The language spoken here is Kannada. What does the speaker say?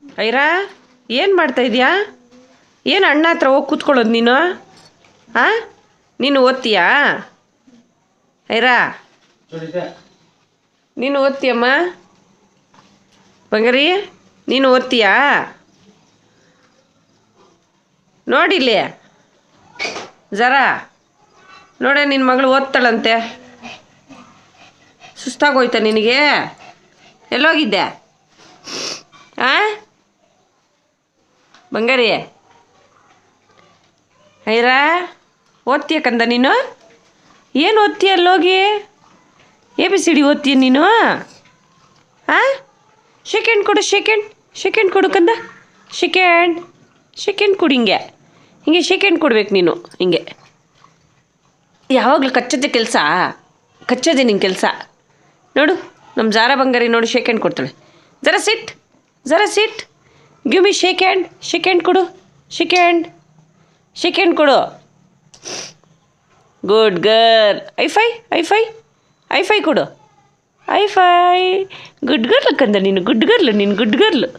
ಐರಾ ಏನು ಮಾಡ್ತಾಯಿದ್ಯಾ? ಏನು ಅಣ್ಣ ಹತ್ರ ಹೋಗಿ ಕೂತ್ಕೊಳ್ಳೋದು ನೀನು? ಹಾಂ, ನೀನು ಓದ್ತೀಯಾ? ಐರಾ ನೀನು ಓದ್ತೀಯಮ್ಮ? ಬಂಗಾರಿ ನೀನು ಓದ್ತೀಯಾ? ನೋಡಿಲ್ಲಿ ಜರಾ ನೋಡೆ, ನಿನ್ನ ಮಗಳು ಓದ್ತಾಳಂತೆ. ಸುಸ್ತಾಗೋಯ್ತಾ ನಿನಗೆ? ಎಲ್ಲೋಗಿದ್ದೆ? ಆ ಬಂಗಾರಿ ಐರಾ ಓದ್ತೀಯ ಕಂದ ನೀನು? ಏನು ಓದ್ತೀಯ ಅಲ್ಲೋಗಿ? ABCD ಓದ್ತೀಯ ನೀನು? ಹಾಂ, ಸೆಕೆಂಡ್ ಕೊಡು, ಸೆಕೆಂಡ್ ಕೊಡು ಕಂದ. ಸೆಕೆಂಡ್ ಕೊಡು. ಹಿಂಗೆ ಸೆಕೆಂಡ್ ಕೊಡ್ಬೇಕು ನೀನು. ಹಿಂಗೆ ಯಾವಾಗಲೂ ಕಚ್ಚೋದೆ ನಿನ್ನ ಕೆಲಸ. ನೋಡು ನಮ್ಮ ಜಾರ ಬಂಗಾರಿ ನೋಡು, ಸೆಕೆಂಡ್ ಕೊಡ್ತಾಳೆ. ಜರ ಸಿಟ್ ಗಿವ್ ಮಿ ಸೆಕೆಂಡ್ ಕೊಡು. ಸೆಕೆಂಡ್ ಕೊಡು. Good girl. ಐಫೈ ಕೊಡು. ಗುಡ್ ಗರ್ಲ್ ಕಂದ ನೀನು, ಗುಡ್ ಗರ್ಲ್.